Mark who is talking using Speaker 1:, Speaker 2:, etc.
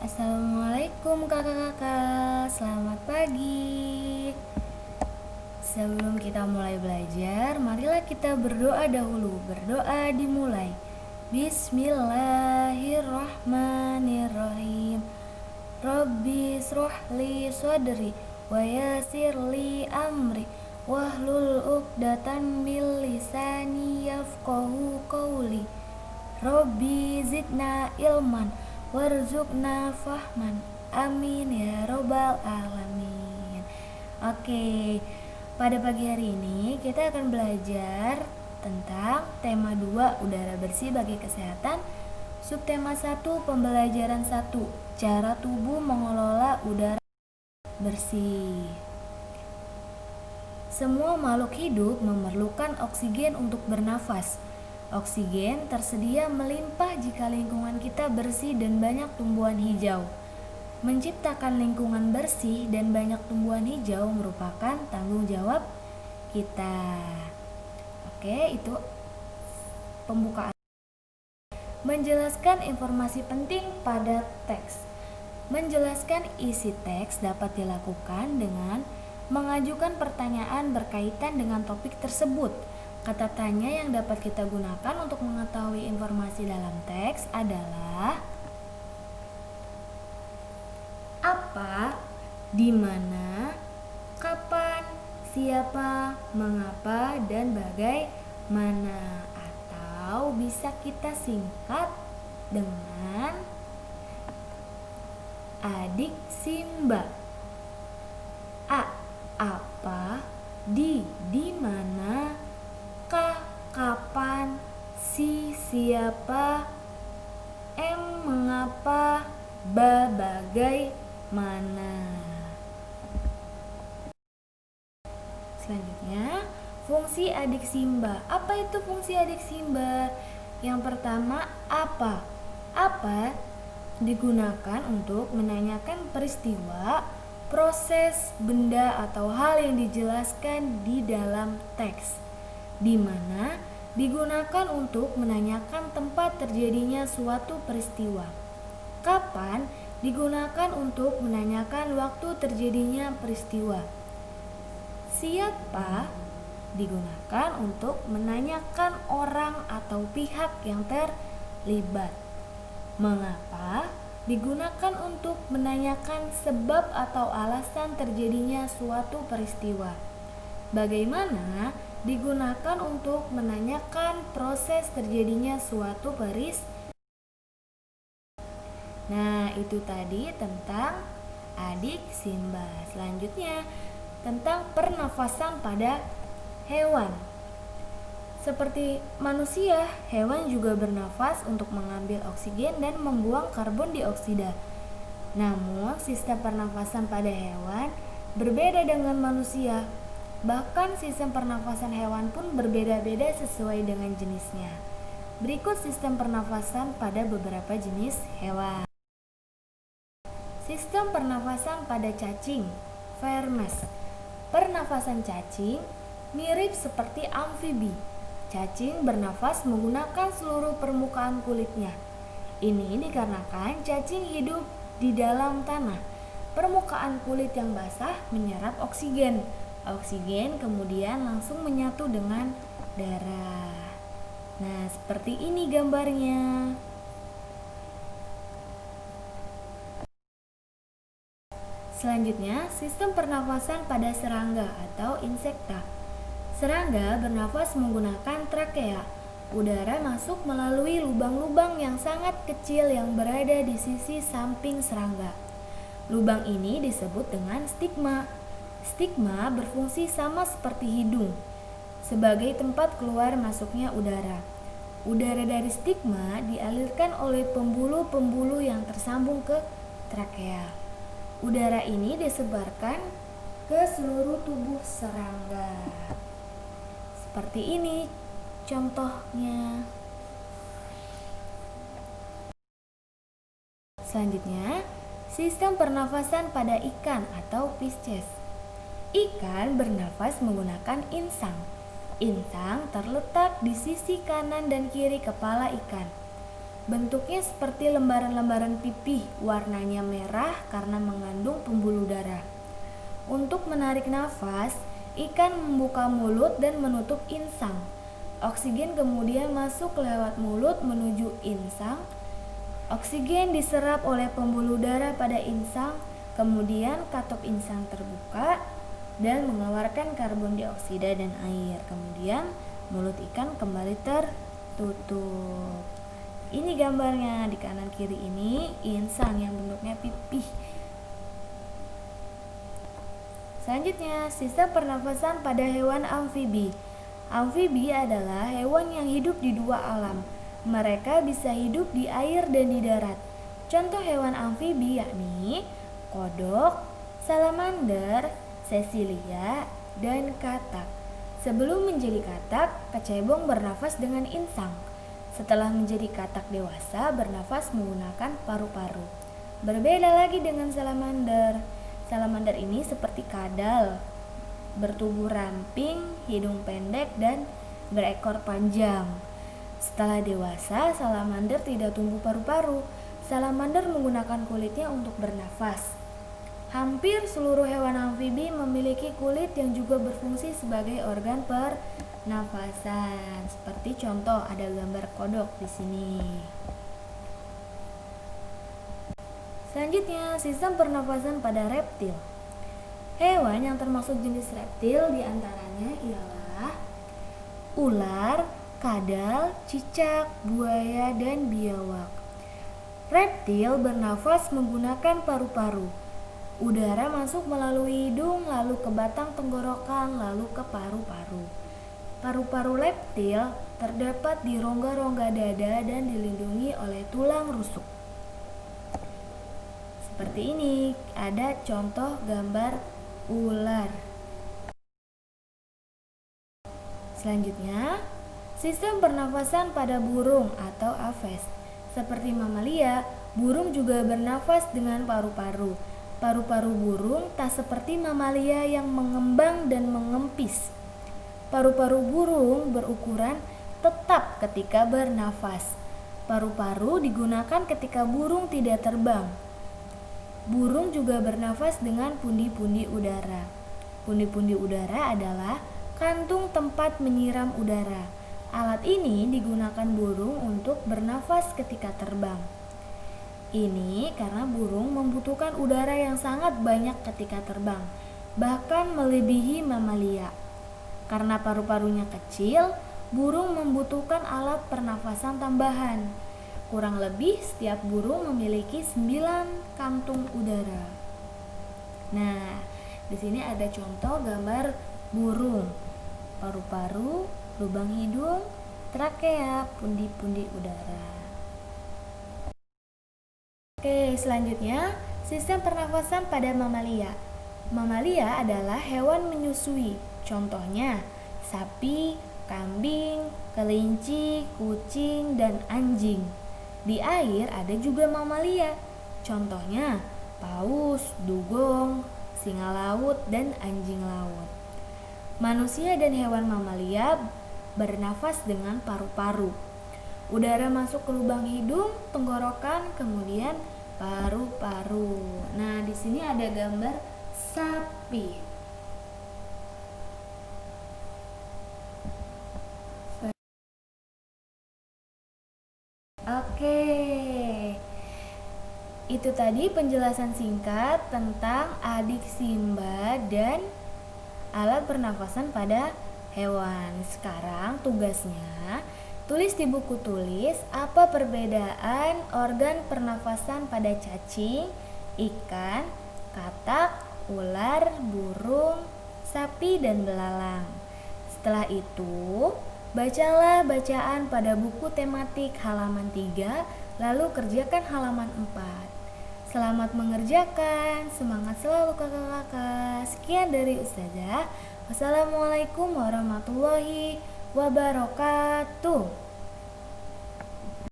Speaker 1: Assalamualaikum kakak-kakak, selamat pagi. Sebelum kita mulai belajar, marilah kita berdoa dahulu. Berdoa dimulai. Bismillahirrahmanirrahim. Rabbi srohli sodri wa yassirli amri wahlul uqdatan min lisani yafqahu qawli. Rabbi zidna ilman warzuqna fahman. Amin ya robbal alamin. Oke, pada pagi hari ini kita akan belajar tentang tema 2 udara bersih bagi kesehatan. Subtema 1 pembelajaran 1 cara tubuh mengelola udara bersih. Semua makhluk hidup memerlukan oksigen untuk bernafas. Oksigen tersedia melimpah jika lingkungan kita bersih dan banyak tumbuhan hijau. Menciptakan lingkungan bersih dan banyak tumbuhan hijau merupakan tanggung jawab kita. Oke, itu pembukaan. Menjelaskan informasi penting pada teks. Menjelaskan isi teks dapat dilakukan dengan mengajukan pertanyaan berkaitan dengan topik tersebut. Kata tanya yang dapat kita gunakan untuk mengetahui informasi dalam teks adalah apa, di mana, kapan, siapa, mengapa, dan bagaimana. Atau bisa kita singkat dengan adik Simba. A. Apa, di mana, kapan, siapa, mengapa, bagaimana. Selanjutnya, fungsi adik Simba. Apa itu fungsi adik Simba? Yang pertama, apa? Apa digunakan untuk menanyakan peristiwa, proses, benda, atau hal yang dijelaskan di dalam teks. Di mana digunakan untuk menanyakan tempat terjadinya suatu peristiwa. Kapan digunakan untuk menanyakan waktu terjadinya peristiwa. Siapa digunakan untuk menanyakan orang atau pihak yang terlibat. Mengapa digunakan untuk menanyakan sebab atau alasan terjadinya suatu peristiwa. Bagaimana digunakan untuk menanyakan proses terjadinya suatu peristiwa. Nah, itu tadi tentang adik Simba. Selanjutnya, tentang pernafasan pada hewan. Seperti manusia, hewan juga bernafas untuk mengambil oksigen dan membuang karbon dioksida. Namun, sistem pernafasan pada hewan berbeda dengan manusia. Bahkan sistem pernafasan hewan pun berbeda-beda sesuai dengan jenisnya. Berikut sistem pernafasan pada beberapa jenis hewan. Sistem pernafasan pada cacing, vermes. Pernafasan cacing mirip seperti amfibi. Cacing bernafas menggunakan seluruh permukaan kulitnya. Ini dikarenakan cacing hidup di dalam tanah. Permukaan kulit yang basah menyerap oksigen. Oksigen kemudian langsung menyatu dengan darah. Nah, seperti ini gambarnya. Selanjutnya, sistem pernafasan pada serangga atau insekta. Serangga bernafas menggunakan trakea. Udara masuk melalui lubang-lubang yang sangat kecil yang berada di sisi samping serangga. Lubang ini disebut dengan stigma. Stigma berfungsi sama seperti hidung, sebagai tempat keluar masuknya udara. Udara dari stigma dialirkan oleh pembuluh-pembuluh yang tersambung ke trakea. Udara ini disebarkan ke seluruh tubuh serangga. Seperti ini contohnya. Selanjutnya, sistem pernafasan pada ikan atau Pisces. Ikan bernafas menggunakan insang. Insang terletak di sisi kanan dan kiri kepala ikan. Bentuknya seperti lembaran-lembaran pipih, warnanya merah karena mengandung pembuluh darah. Untuk menarik nafas, ikan membuka mulut dan menutup insang. Oksigen kemudian masuk lewat mulut menuju insang. Oksigen diserap oleh pembuluh darah pada insang, kemudian katup insang terbuka dan mengeluarkan karbon dioksida dan air. Kemudian mulut ikan kembali tertutup. Ini gambarnya, di kanan kiri ini insang yang bentuknya pipih. Selanjutnya, sistem pernafasan pada hewan amfibi. Amfibi adalah hewan yang hidup di dua alam. Mereka bisa hidup di air dan di darat. Contoh hewan amfibi yakni kodok, salamander, sesilia, dan katak. Sebelum menjadi katak, kecebong bernafas dengan insang. Setelah menjadi katak dewasa, bernafas menggunakan paru-paru. Berbeda lagi dengan salamander. Salamander ini seperti kadal, bertubuh ramping, hidung pendek, dan berekor panjang. Setelah dewasa, salamander tidak tumbuh paru-paru. Salamander menggunakan kulitnya untuk bernafas. Hampir seluruh hewan amfibi memiliki kulit yang juga berfungsi sebagai organ pernafasan. Seperti contoh ada gambar kodok di sini. Selanjutnya, sistem pernafasan pada reptil. Hewan yang termasuk jenis reptil diantaranya ialah ular, kadal, cicak, buaya, dan biawak. Reptil bernafas menggunakan paru-paru. Udara masuk melalui hidung, lalu ke batang tenggorokan, lalu ke paru-paru. Paru-paru reptil terdapat di rongga-rongga dada dan dilindungi oleh tulang rusuk. Seperti ini, ada contoh gambar ular. Selanjutnya, sistem pernafasan pada burung atau aves. Seperti mamalia, burung juga bernafas dengan paru-paru. Paru-paru burung tak seperti mamalia yang mengembang dan mengempis. Paru-paru burung berukuran tetap ketika bernafas. Paru-paru digunakan ketika burung tidak terbang. Burung juga bernafas dengan pundi-pundi udara. Pundi-pundi udara adalah kantung tempat menyiram udara. Alat ini digunakan burung untuk bernafas ketika terbang. Ini karena burung membutuhkan udara yang sangat banyak ketika terbang, bahkan melebihi mamalia. Karena paru-parunya kecil, burung membutuhkan alat pernafasan tambahan. Kurang lebih setiap burung memiliki 9 kantung udara. Nah, di sini ada contoh gambar burung. Paru-paru, lubang hidung, trakea, pundi-pundi udara. Oke, selanjutnya sistem pernafasan pada mamalia. Mamalia adalah hewan menyusui. Contohnya sapi, kambing, kelinci, kucing, dan anjing. Di air ada juga mamalia. Contohnya paus, dugong, singa laut, dan anjing laut. Manusia dan hewan mamalia bernafas dengan paru-paru. Udara masuk ke lubang hidung, tenggorokan, kemudian paru-paru. Nah, di sini ada gambar sapi. Oke. Itu tadi penjelasan singkat tentang adik Simba dan alat pernafasan pada hewan. Sekarang tugasnya tulis di buku tulis apa perbedaan organ pernafasan pada cacing, ikan, katak, ular, burung, sapi, dan belalang. Setelah itu, bacalah bacaan pada buku tematik halaman 3, lalu kerjakan halaman 4. Selamat mengerjakan, semangat selalu kakak-kakak. Sekian dari Ustazah. Wassalamualaikum warahmatullahi wabarakatuh.